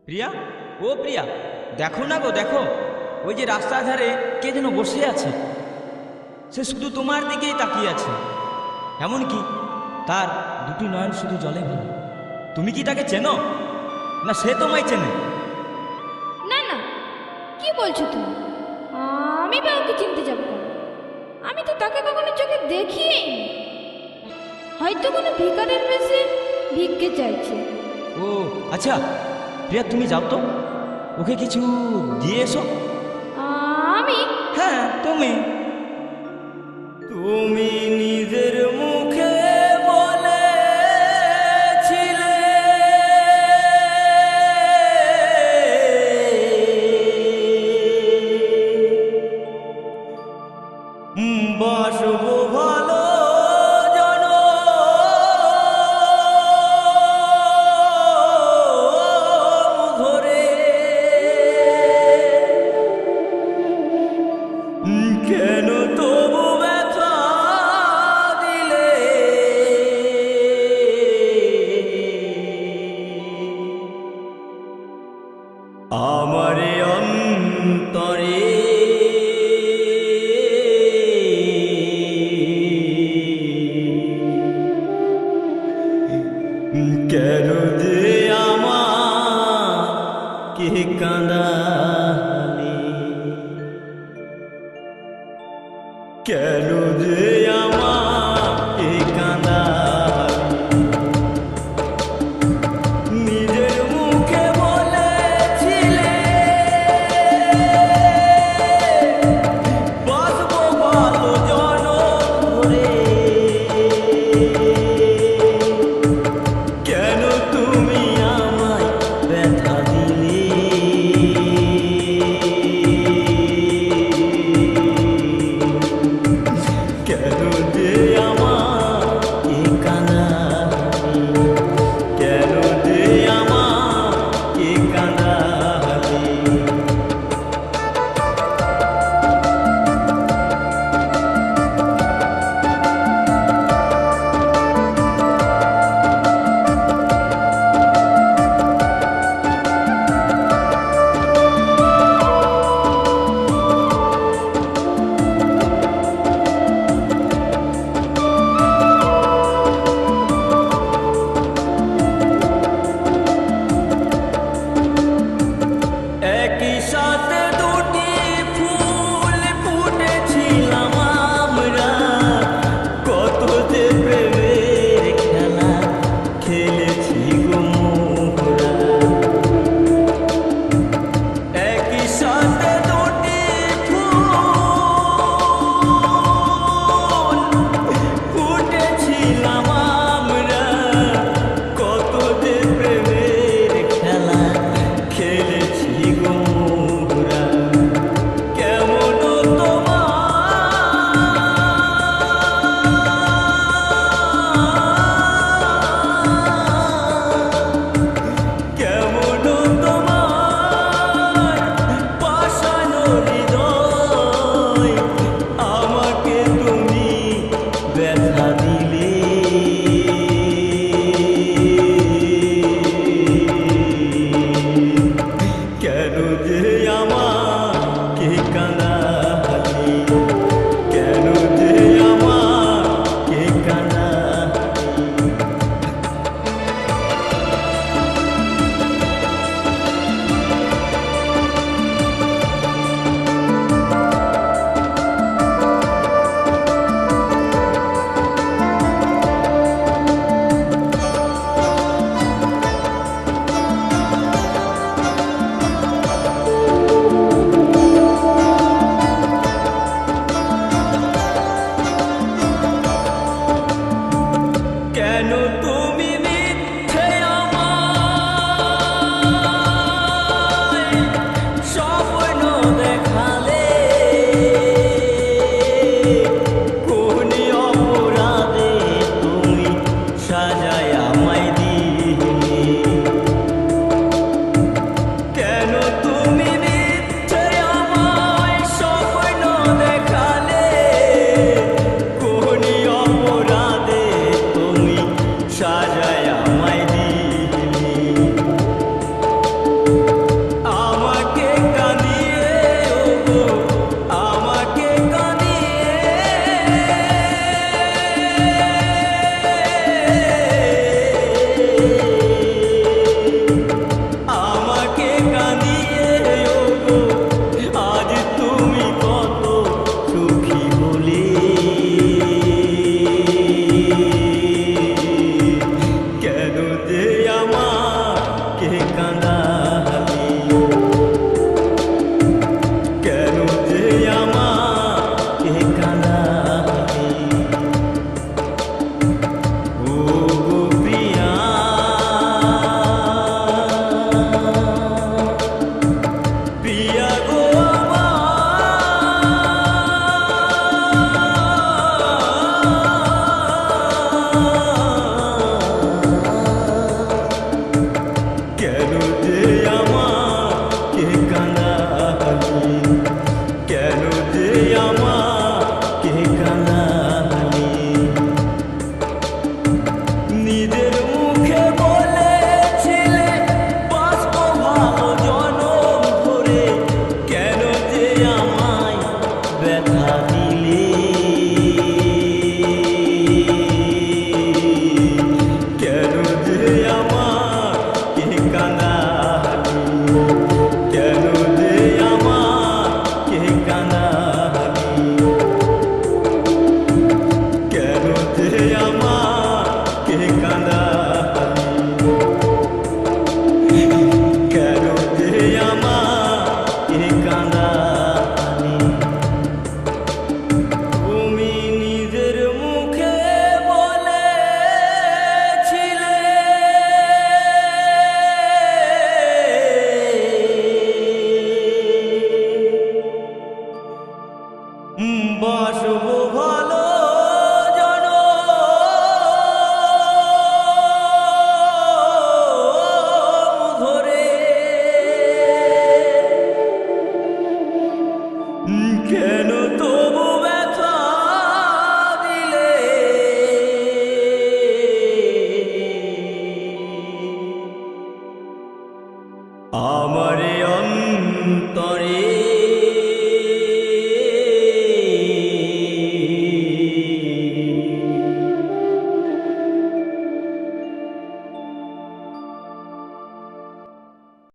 প্রিয়া, ও প্রিয়া, দেখো না গো, দেখো ওই যে রাস্তার ধারে কে যেন বসে আছে। সে শুধু তোমার দিকেই তাকিয়ে আছে, এমনকি তার দুটি নয়ন শুধু জলে ভরা। তুমি কি তাকে চেনো, না সে তোমায় চেনে? না না, কি বলছো তুমি? আমি বা ওকে চিনতে যাবো কেন? আমি তো তাকে কখনো চোখে দেখিই নি। হয়তো কোনো ভিখারির বেশে ভিক্ষে চাইছে। ও আচ্ছা প্রিয়া, তুমি যাও তো, ওকে কিছু দিয়ে এসো। আমি? হ্যাঁ তুমি। তুমি নিজের মুখে বলেছিলে বাসবো ভালো ধরে, কেন তবু ব্যথা দিলে? আমার অন্তরে কেন যে আমাকে কাঁদালে? কেন যে আমাকে কাঁদালে? নিজের মুখে বলেছিলে বাসবো ভালো জনম ধরে, কেন তুমি আমায় ব্যথা দিলে? আমাকে কাঁদিয়ে ওগো আমাকে কাঁদিয়ে আমাকে কাঁদিয়ে ওগো আজ তুমি কত সুখী হলে কেন যে আমাকে কাঁদা